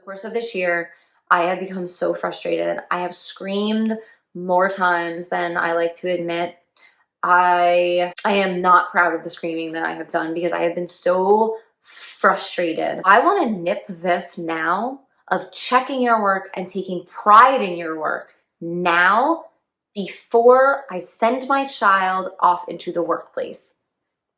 course of this year, I have become so frustrated. I have screamed more times than I like to admit. I am not proud of the screaming that I have done because I have been so frustrated. I want to nip this now of checking your work and taking pride in your work now before I send my child off into the workplace.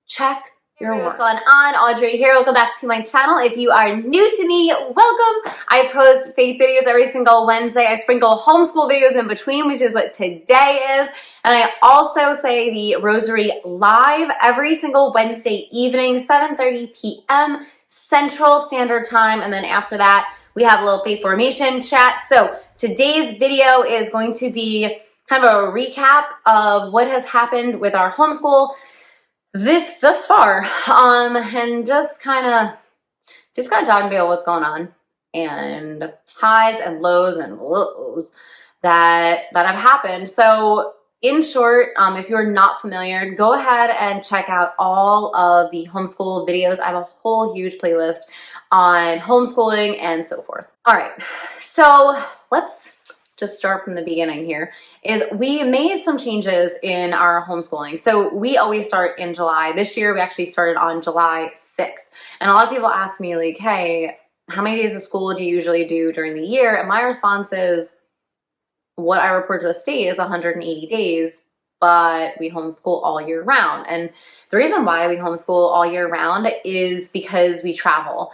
Check your work. What's going on? Audrey here. Welcome back to my channel. If you are new to me, welcome. I post faith videos every single Wednesday. I sprinkle homeschool videos in between, which is what today is. And I also say the rosary live every single Wednesday evening, 7:30 p.m. Central Standard Time. And then after that, we have a little faith formation chat. So today's video is going to be kind of a recap of what has happened with our homeschool thus far, and just kind of talking about what's going on and highs and lows that have happened. So in short, if you're not familiar, go ahead and check out all of the homeschool videos. I have a whole huge playlist on homeschooling and so forth. All right, so let's just start from the beginning here. Is we made some changes in our homeschooling. So we always start in July. This year we actually started on July 6th. And a lot of people ask me like, hey, how many days of school do you usually do during the year? And my response is, what I report to the state is 180 days, but we homeschool all year round. And the reason why we homeschool all year round is because we travel.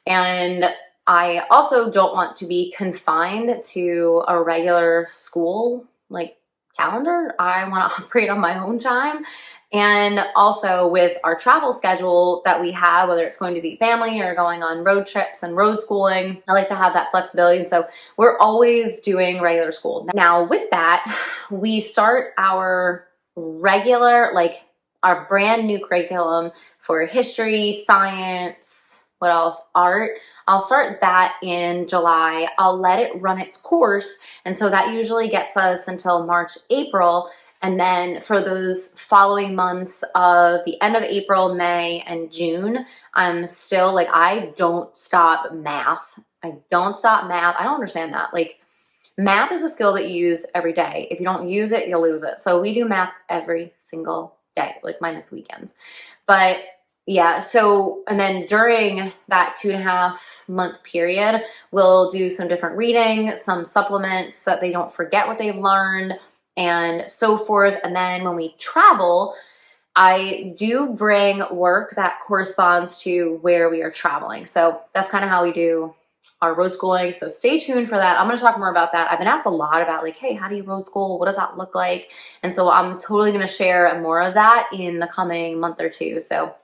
And I also don't want to be confined to a regular school like calendar. I want to operate on my own time. And also with our travel schedule that we have, whether it's going to see family or going on road trips and road schooling, I like to have that flexibility. And so we're always doing regular school. Now with that, we start our regular, like our brand new curriculum for history, science, what else? Art. I'll start that in July. I'll let it run its course. And so that usually gets us until March, April. And then for those following months of the end of April, May, and June, I'm still like, I don't stop math. I don't stop math. I don't understand that. Like, math is a skill that you use every day. If you don't use it, you'll lose it. So we do math every single day, like minus weekends. But yeah, so, and then during that 2.5 month period, we'll do some different reading, some supplements so that they don't forget what they've learned and so forth. And then when we travel, I do bring work that corresponds to where we are traveling. So that's kind of how we do our road schooling. So stay tuned for that. I'm going to talk more about that. I've been asked a lot about like, hey, how do you road school? What does that look like? And so I'm totally going to share more of that in the coming month or two. So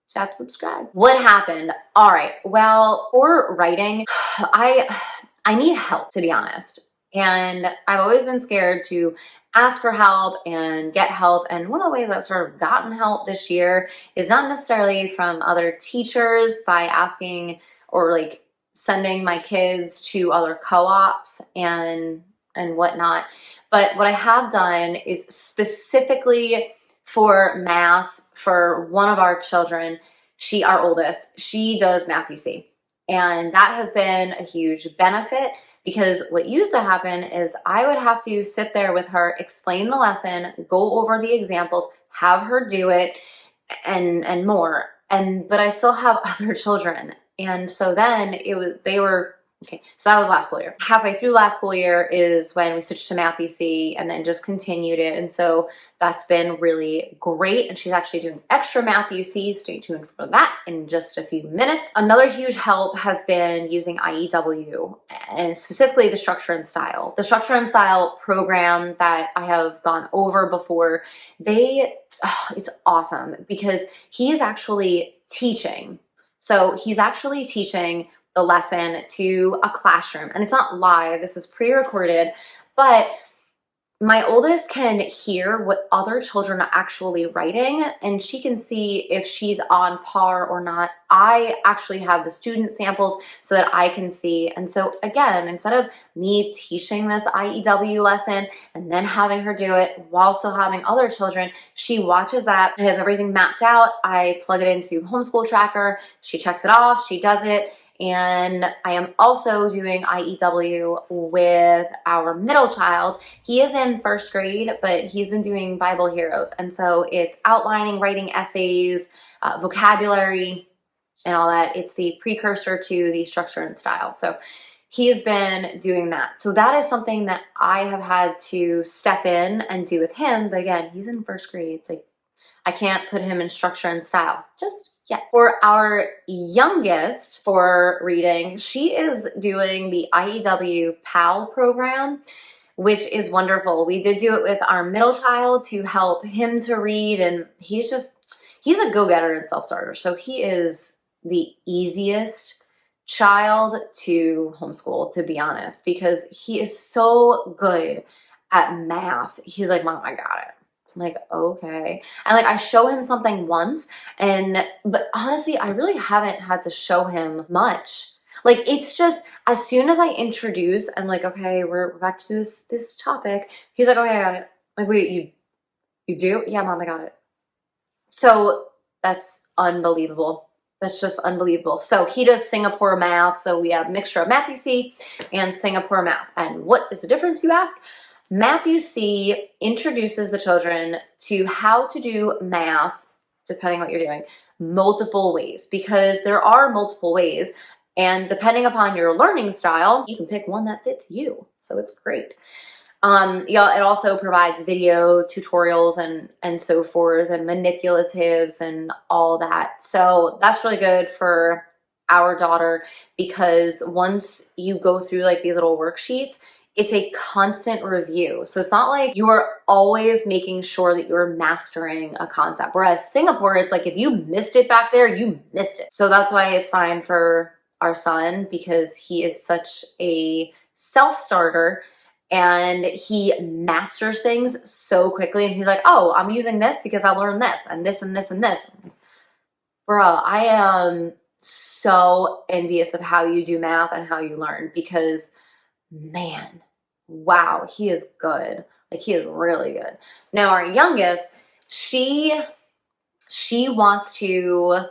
tap subscribe. What happened? All right. Well, for writing, I need help, to be honest. And I've always been scared to ask for help and get help. And one of the ways I've sort of gotten help this year is not necessarily from other teachers by asking or like sending my kids to other co-ops and whatnot. But what I have done is specifically for math for one of our children, our oldest, she does Math UC. And that has been a huge benefit because what used to happen is I would have to sit there with her, explain the lesson, go over the examples, have her do it and more. But I still have other children. And so then okay, so that was last school year. Halfway through last school year is when we switched to Math UC and then just continued it. And so that's been really great. And she's actually doing extra Math UC. Stay tuned for that in just a few minutes. Another huge help has been using IEW and specifically the Structure and Style. The Structure and Style program that I have gone over before, it's awesome because he's actually teaching. So he's actually teaching the lesson to a classroom. And it's not live, this is pre-recorded, but my oldest can hear what other children are actually writing and she can see if she's on par or not. I actually have the student samples so that I can see. And so again, instead of me teaching this IEW lesson and then having her do it while still having other children, she watches that. I have everything mapped out. I plug it into Homeschool Tracker. She checks it off. She does it. And I am also doing IEW with our middle child. He is in first grade, but he's been doing Bible Heroes. And so it's outlining, writing essays, vocabulary, and all that. It's the precursor to the structure and style. So he's been doing that. So that is something that I have had to step in and do with him. But again, he's in first grade. Like, I can't put him in structure and style just yet. For our youngest for reading, she is doing the IEW PAL program, which is wonderful. We did do it with our middle child to help him to read, and he's a go-getter and self-starter. So he is the easiest child to homeschool, to be honest, because he is so good at math. He's like, Mom, I got it. I'm like, okay. And like, I show him something once, but honestly, I really haven't had to show him much. Like, it's just, as soon as I introduce, I'm like, okay, we're back to this topic. He's like, okay, I got it. Like, wait, you do? Yeah, Mom, I got it. So that's unbelievable. That's just unbelievable. So he does Singapore math. So we have a mixture of Matthew C and Singapore math. And what is the difference, you ask? Matthew C introduces the children to how to do math, depending on what you're doing, multiple ways, because there are multiple ways. And depending upon your learning style, you can pick one that fits you. So it's great. Yeah, it also provides video tutorials and so forth, and manipulatives and all that. So that's really good for our daughter, because once you go through like these little worksheets, it's a constant review. So it's not like you're always making sure that you're mastering a concept. Whereas Singapore, it's like if you missed it back there, you missed it. So that's why it's fine for our son, because he is such a self-starter and he masters things so quickly. And he's like, oh, I'm using this because I learned this and this and this and this. Bro, I am so envious of how you do math and how you learn, because man, wow, he is good. Like, he is really good. Now our youngest, she wants to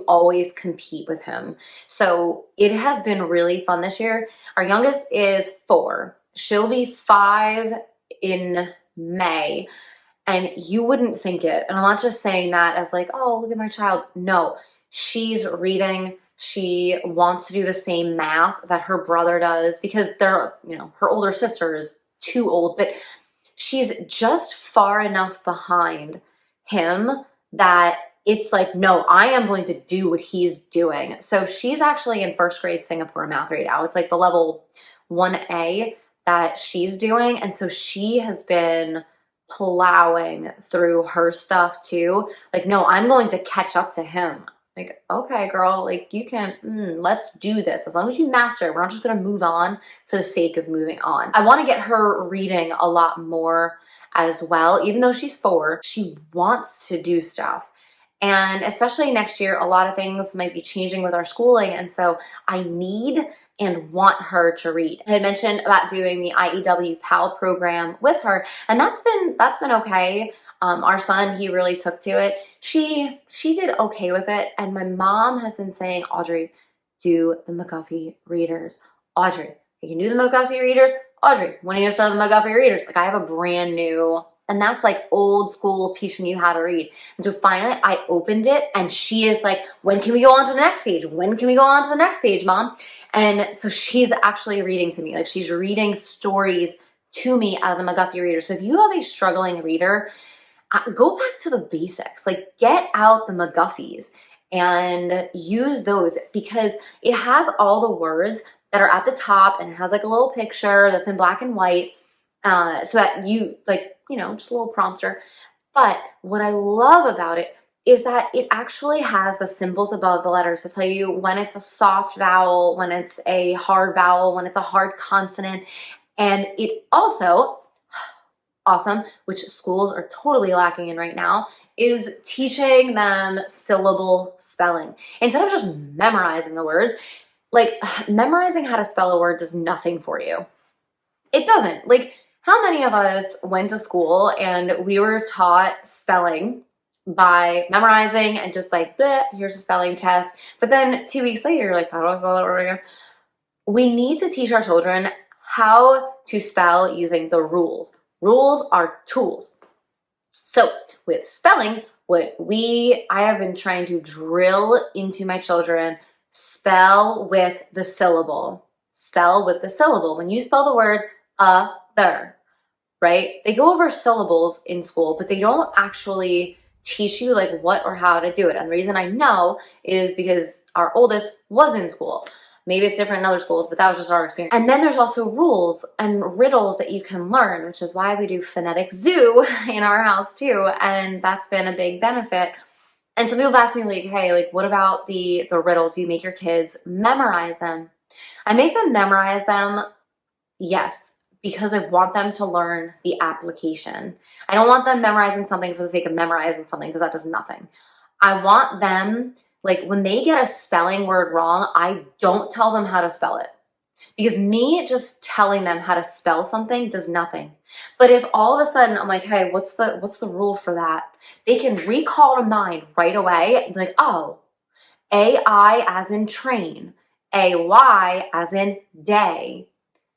always compete with him. So it has been really fun this year. Our youngest is 4. She'll be 5 in May. And you wouldn't think it. And I'm not just saying that as like, oh, look at my child. No, she's reading. She wants to do the same math that her brother does, because they're, her older sister is too old, but she's just far enough behind him that it's like, no, I am going to do what he's doing. So she's actually in first grade Singapore math right now. It's like the level 1A that she's doing. And so she has been plowing through her stuff too. Like, no, I'm going to catch up to him. Like, okay, girl, like you can, let's do this. As long as you master it, we're not just going to move on for the sake of moving on. I want to get her reading a lot more as well. Even though she's 4, she wants to do stuff. And especially next year, a lot of things might be changing with our schooling. And so I need and want her to read. I had mentioned about doing the IEW PAL program with her, and that's been okay. Our son, he really took to it. She did okay with it. And my mom has been saying, Audrey, do the McGuffey readers. Audrey, you can do the McGuffey readers. Audrey, when are you gonna start the McGuffey readers? Like, I have a brand new, and that's like old school teaching you how to read. And so finally I opened it, and she is like, when can we go on to the next page? When can we go on to the next page, Mom? And so she's actually reading to me. Like, she's reading stories to me out of the McGuffey reader. So if you have a struggling reader, go back to the basics. Like, get out the McGuffies and use those, because it has all the words that are at the top, and it has like a little picture that's in black and white, so that you just a little prompter. But what I love about it is that it actually has the symbols above the letters to tell you when it's a soft vowel, when it's a hard vowel, when it's a hard consonant. And it also, awesome, which schools are totally lacking in right now, is teaching them syllable spelling. Instead of just memorizing the words, like, memorizing how to spell a word does nothing for you. It doesn't. Like, how many of us went to school and we were taught spelling, by memorizing and just like, bleh, here's a spelling test. But then 2 weeks later, you're like, how do I spell that word again? We need to teach our children how to spell using the rules. Rules are tools. So with spelling, I have been trying to drill into my children, spell with the syllable. Spell with the syllable. When you spell the word other, right? They go over syllables in school, but they don't actually teach you like what or how to do it. And the reason I know is because our oldest was in school. Maybe it's different in other schools, but that was just our experience. And then there's also rules and riddles that you can learn, which is why we do phonetic zoo in our house too. And that's been a big benefit. And some people ask me like, hey, like what about the riddles? Do you make your kids memorize them? I make them memorize them, yes, because I want them to learn the application. I don't want them memorizing something for the sake of memorizing something because that does nothing. I want them, like when they get a spelling word wrong, I don't tell them how to spell it. Because me just telling them how to spell something does nothing. But if all of a sudden I'm like, hey, what's the rule for that? They can recall to mind right away and be like, oh, AI as in train, AY as in day.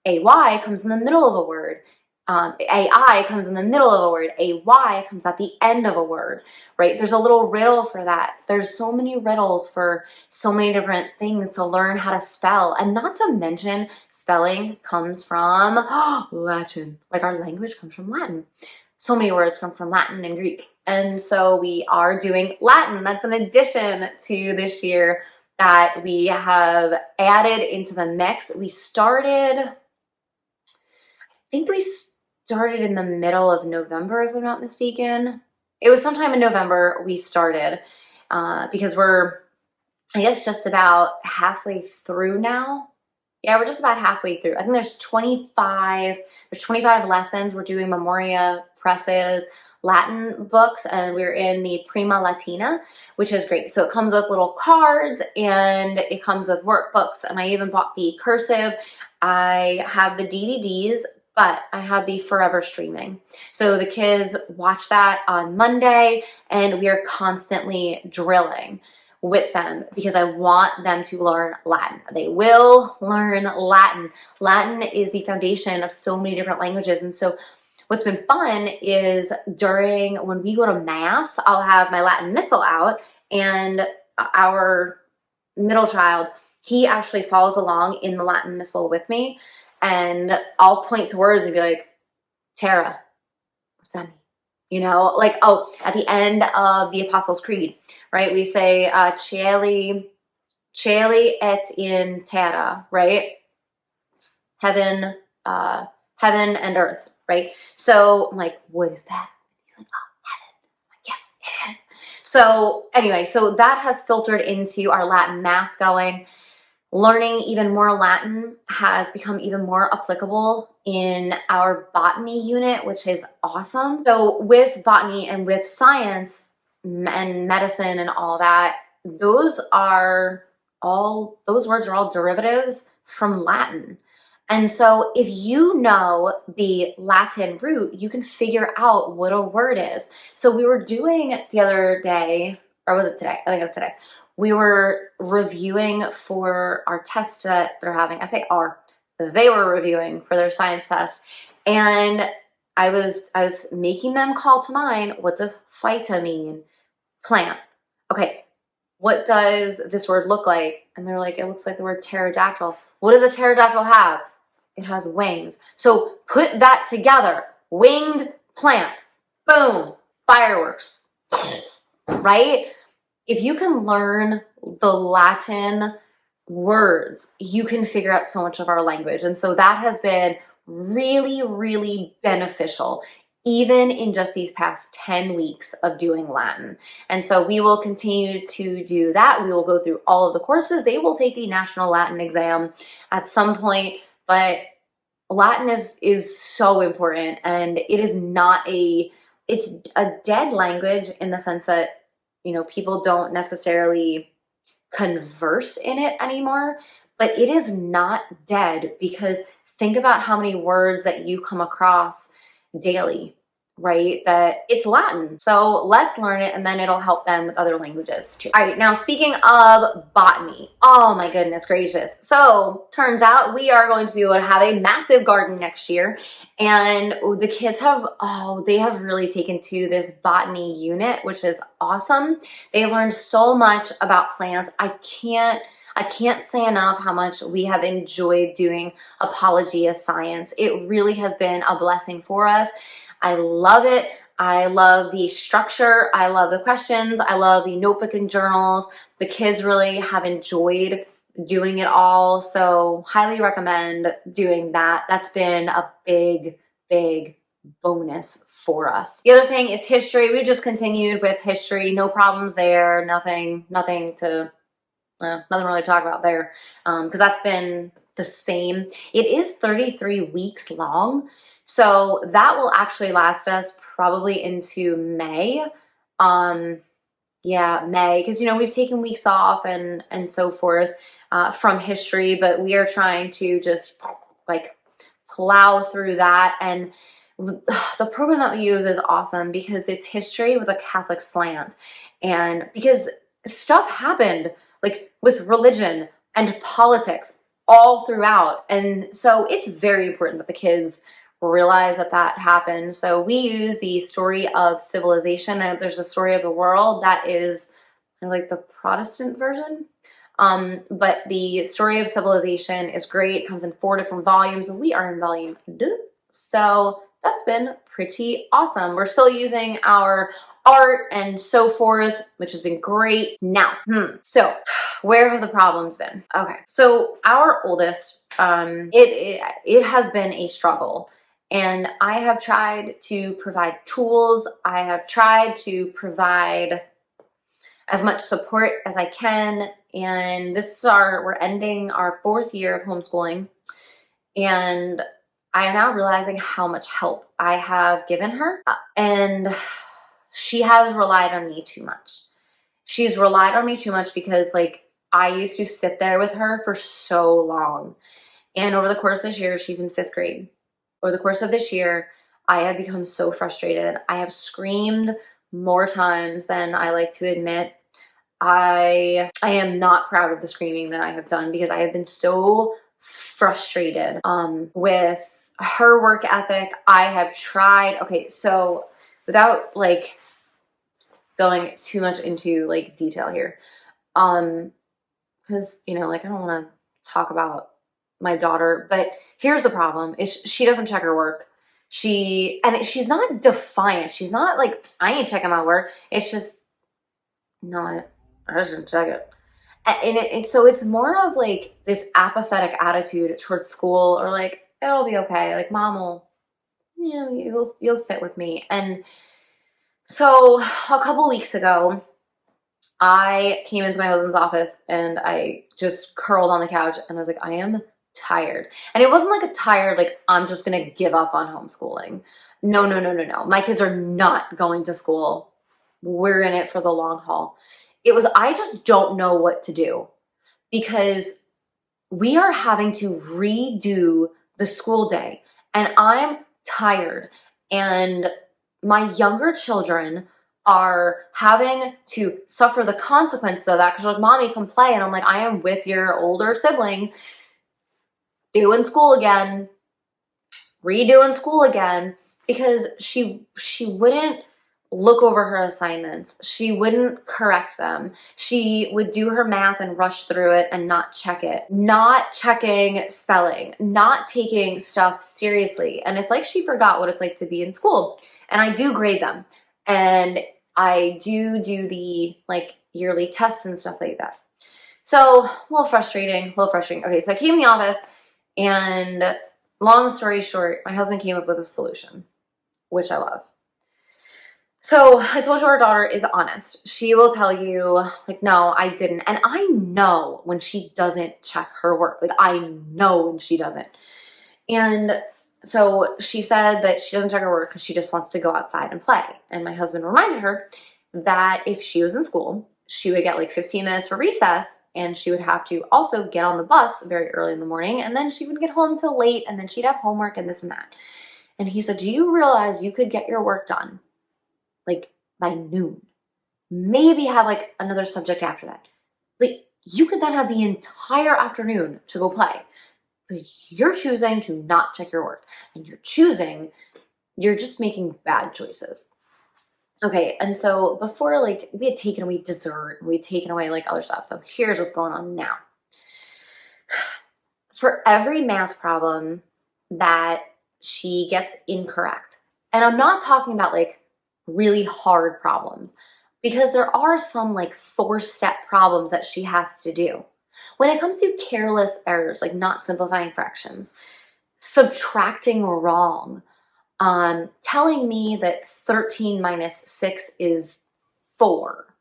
AY comes in the middle of a word. AI comes in the middle of a word. AY comes at the end of a word, right? There's a little riddle for that. There's so many riddles for so many different things to learn how to spell. And not to mention, spelling comes from Latin. Like our language comes from Latin. So many words come from Latin and Greek. And so we are doing Latin. That's an addition to this year that we have added into the mix. I think we started in the middle of November, if I'm not mistaken. It was sometime in November we started because we're, I guess, just about halfway through now. Yeah, we're just about halfway through. I think there's 25 lessons. We're doing Memoria Press's Latin books, and we're in the Prima Latina, which is great. So it comes with little cards and it comes with workbooks, and I even bought the cursive. I have the DVDs, but I have the forever streaming. So the kids watch that on Monday, and we are constantly drilling with them because I want them to learn Latin. They will learn Latin. Latin is the foundation of so many different languages. And so what's been fun is when we go to mass, I'll have my Latin missal out, and our middle child, he actually follows along in the Latin missal with me. And I'll point to words and be like, Tara, what's that mean? You know, like, oh, at the end of the Apostles' Creed, right? We say, Cieli et in terra, right? Heaven and earth, right? So I'm like, what is that? He's like, oh, heaven. I'm like, yes, it is. So anyway, so that has filtered into our Latin mass going. Learning even more Latin has become even more applicable in our botany unit, which is awesome. So with botany and with science and medicine and all that, those words are all derivatives from Latin. And so if you know the Latin root, you can figure out what a word is. So we were doing the other day, or was it today? I think it was today. We were reviewing for our test that they're having. I say our, they were reviewing for their science test. And I was making them call to mind, what does phyta mean? Plant. Okay, what does this word look like? And they're like, it looks like the word pterodactyl. What does a pterodactyl have? It has wings. So put that together. Winged plant. Boom. Fireworks. Right? If you can learn the Latin words, you can figure out so much of our language. And so that has been really, really beneficial, even in just these past 10 weeks of doing Latin. And so we will continue to do that. We will go through all of the courses. They will take the National Latin exam at some point, but Latin is so important, and it's a dead language in the sense that, you know, people don't necessarily converse in it anymore, but it is not dead, because think about how many words that you come across daily. right? That it's Latin. So let's learn it and then it'll help them with other languages too. All right, now speaking of botany, oh my goodness gracious. So turns out we are going to be able to have a massive garden next year. And the kids have, they have really taken to this botany unit, which is awesome. They've learned so much about plants. I can't say enough how much we have enjoyed doing Apology as Science. It really has been a blessing for us. I love it. I love the structure. I love the questions. I love the notebook and journals. The kids really have enjoyed doing it all. So highly recommend doing that. That's been a big, big bonus for us. The other thing is history. We've just continued with history. No problems there. Nothing really to talk about there, because that's been the same. It is 33 weeks long, so that will actually last us probably into May. Yeah, May, because we've taken weeks off and so forth from history, but we are trying to just like plow through that. And the program that we use is awesome because it's history with a Catholic slant, and because stuff happened like with religion and politics all throughout. And so it's very important that the kids realize that that happened. So we use the story of civilization, and there's a story of the world that is kind of like the Protestant version. But the story of civilization is great. It comes in 4 different volumes, and we are in volume 2. So that's been pretty awesome. We're still using our art and so forth, which has been great. Now, so where have the problems been? Okay, so our oldest, it has been a struggle, and I have tried to provide tools. I have tried to provide as much support as I can, and we're ending our 4th year of homeschooling, and I am now realizing how much help I have given her, and she has relied on me too much. She's relied on me too much because I used to sit there with her for so long. And over the course of this year, she's in 5th grade. Over the course of this year, I have become so frustrated. I have screamed more times than I like to admit. I am not proud of the screaming that I have done because I have been so frustrated with her work ethic. I have tried, okay, so without going too much into detail here, because I don't want to talk about my daughter, but here's the problem is she doesn't check her work. She's not defiant. She's not I ain't checking my work. It's just, no, I just didn't check it. And so it's more of this apathetic attitude towards school, or it'll be okay. Mom will, you'll sit with me. And so a couple weeks ago, I came into my husband's office and I just curled on the couch and I was like, I am tired. And it wasn't a tired, I'm just going to give up on homeschooling. No. My kids are not going to school. We're in it for the long haul. It was, I just don't know what to do because we are having to redo the school day and I'm tired, and my younger children are having to suffer the consequences of that because Mommy, come play. And I'm I am with your older sibling doing school again, redoing school again, because she wouldn't look over her assignments. She wouldn't correct them. She would do her math and rush through it and not check it. Not checking spelling, not taking stuff seriously. And it's she forgot what it's like to be in school. And I do grade them. And I do the yearly tests and stuff like that. So a little frustrating. Okay, so I came in the office, and long story short, my husband came up with a solution, which I love. So I told you our daughter is honest. She will tell you, no, I didn't. And I know when she doesn't check her work. I know when she doesn't. And so she said that she doesn't check her work because she just wants to go outside and play. And my husband reminded her that if she was in school, she would get 15 minutes for recess, and she would have to also get on the bus very early in the morning, and then she would get home till late, and then she'd have homework and this and that. And he said, do you realize you could get your work done like by noon? Maybe have like another subject after that. But you could then have the entire afternoon to go play. But you're choosing to not check your work. And you're just making bad choices. Okay, and so before, like, we had taken away dessert, we had taken away like other stuff. So here's what's going on now. For every math problem that she gets incorrect, and I'm not talking about like really hard problems, because there are some like 4-step problems that she has to do. When it comes to careless errors, like not simplifying fractions, subtracting wrong, telling me that 13 minus 6 is 4.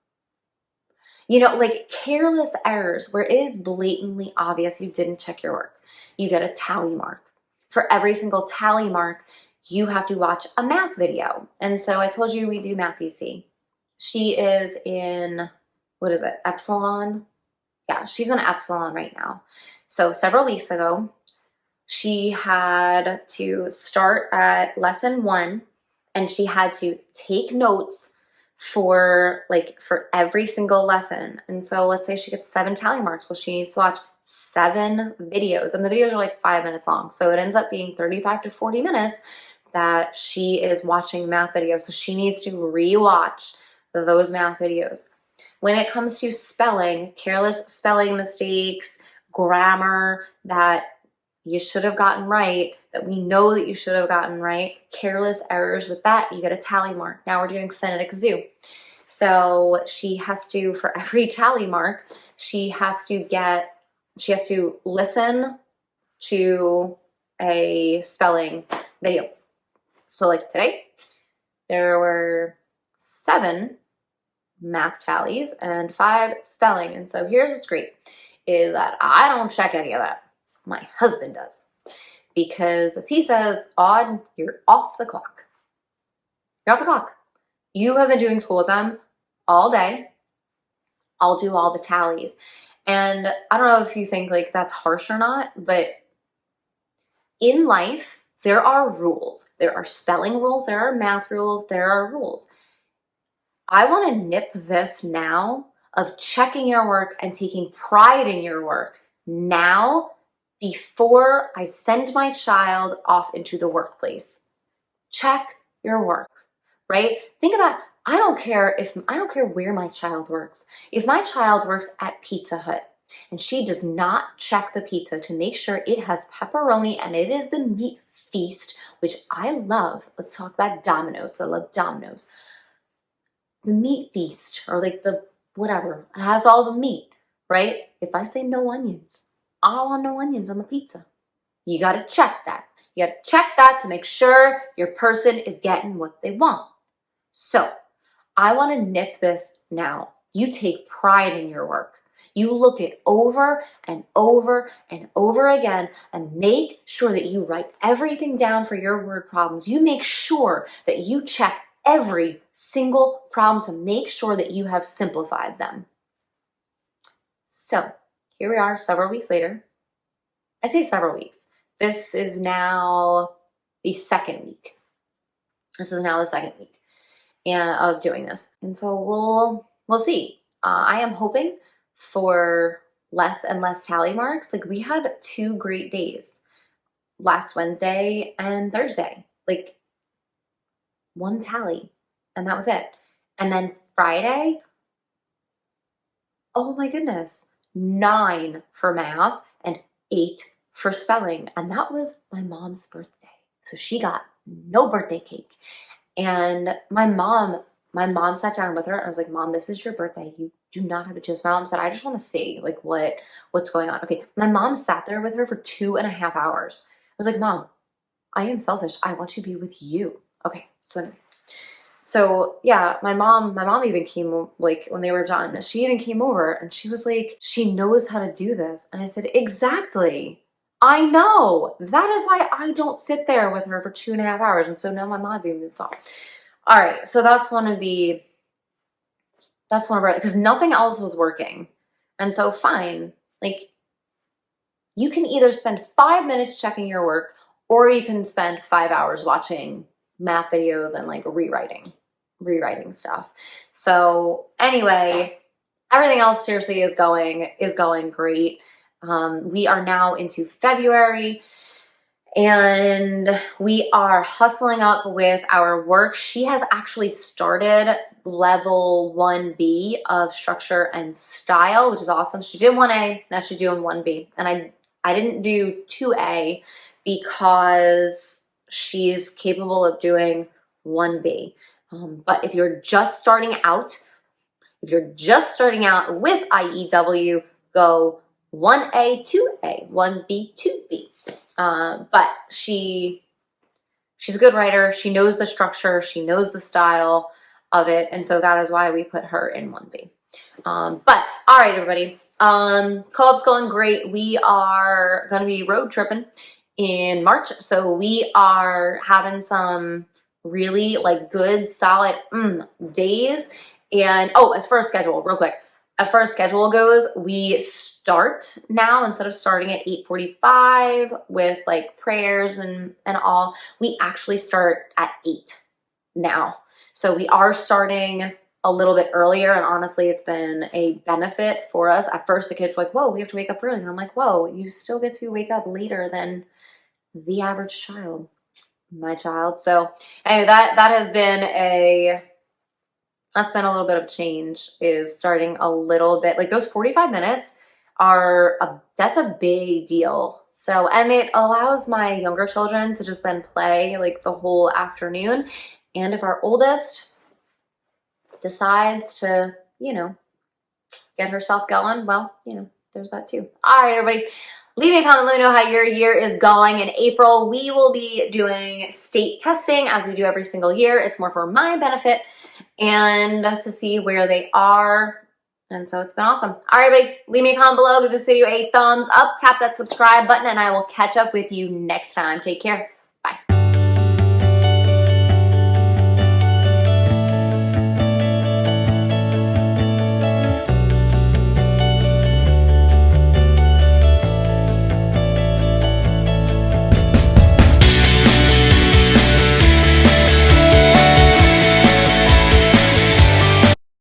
You know, like careless errors where it is blatantly obvious you didn't check your work. You get a tally mark. For every single tally mark, you have to watch a math video. And so I told you we do math UC. She is in, what is it, Epsilon? Yeah, she's in Epsilon right now. So several weeks ago, she had to start at lesson 1 and she had to take notes for every single lesson. And so let's say she gets 7 tally marks. Well, she needs to watch 7 videos, and the videos are like 5 minutes long. So it ends up being 35 to 40 minutes that she is watching math videos. So she needs to rewatch those math videos. When it comes to spelling, careless spelling mistakes, grammar that you should have gotten right, that we know that you should have gotten right, careless errors with that, you get a tally mark. Now we're doing phonetic zoo. So she has to, for every tally mark, she has to listen to a spelling video. So like today, there were 7 math tallies and 5 spelling. And so here's what's great, is that I don't check any of that. My husband does. Because as he says, Aud, you're off the clock. You're off the clock. You have been doing school with them all day. I'll do all the tallies. And I don't know if you think like that's harsh or not, but in life, there are rules. There are spelling rules, there are math rules, there are rules. I want to nip this now of checking your work and taking pride in your work now before I send my child off into the workplace. Check your work, right? Think about, I don't care where my child works. If my child works at Pizza Hut and she does not check the pizza to make sure it has pepperoni and it is the meat feast, which I love. Let's talk about Domino's. I love Domino's. The meat feast, or like the whatever, it has all the meat, right? If I say no onions, I don't want no onions on the pizza. You got to check that. You got to check that to make sure your person is getting what they want. So I want to nip this now. You take pride in your work. You look it over and over and over again and make sure that you write everything down for your word problems. You make sure that you check every single problem to make sure that you have simplified them. So here we are several weeks later. I say several weeks. This is now the second week. Of doing this. And so we'll see. I am hoping for less and less tally marks. Like we had 2 great days last Wednesday and Thursday. Like 1 tally, and that was it. And then Friday, oh my goodness, 9 for math and 8 for spelling. And that was my mom's birthday. So she got no birthday cake. And my mom sat down with her and I was like, Mom, this is your birthday. You do not have to choose. My mom said, I just want to see like what's going on. Okay. My mom sat there with her for 2.5 hours. I was like, Mom, I am selfish. I want to be with you. Okay. So anyway. So yeah, my mom even came, like when they were done, she even came over and she was like, she knows how to do this. And I said, exactly. I know. That is why I don't sit there with her for 2.5 hours. And so now my mom even saw. All right. So that's one of our, because nothing else was working. And so fine, like you can either spend 5 minutes checking your work or you can spend 5 hours watching math videos and like rewriting stuff. So anyway, everything else seriously is going great. We are now into February and we are hustling up with our work. She has actually started level 1B of structure and style, which is awesome. She did 1A, now she's doing 1B. And I didn't do 2A because she's capable of doing 1B. But if you're just starting out with IEW, go 1A, 2A, 1B, 2B. But she's a good writer. She knows the structure. She knows the style of it. And so that is why we put her in 1B. But all right, everybody. Co-op's going great. We are going to be road tripping in March. So we are having some really like good, solid days. And as far as schedule, real quick. As far as schedule goes, we start now, instead of starting at 8:45 with like prayers and all, we actually start at 8 now. So we are starting a little bit earlier, and honestly, it's been a benefit for us. At first, the kids were like, whoa, we have to wake up early. And I'm like, whoa, you still get to wake up later than the average child, my child. So anyway, that has been that's been a little bit of change, is starting a little bit, like those 45 minutes that's a big deal. So, and it allows my younger children to just then play like the whole afternoon. And if our oldest decides to, get herself going, well, there's that too. All right, everybody. Leave me a comment. Let me know how your year is going. In April, we will be doing state testing as we do every single year. It's more for my benefit and to see where they are. And so it's been awesome. All right, everybody. Leave me a comment below. Give this video a thumbs up. Tap that subscribe button, and I will catch up with you next time. Take care.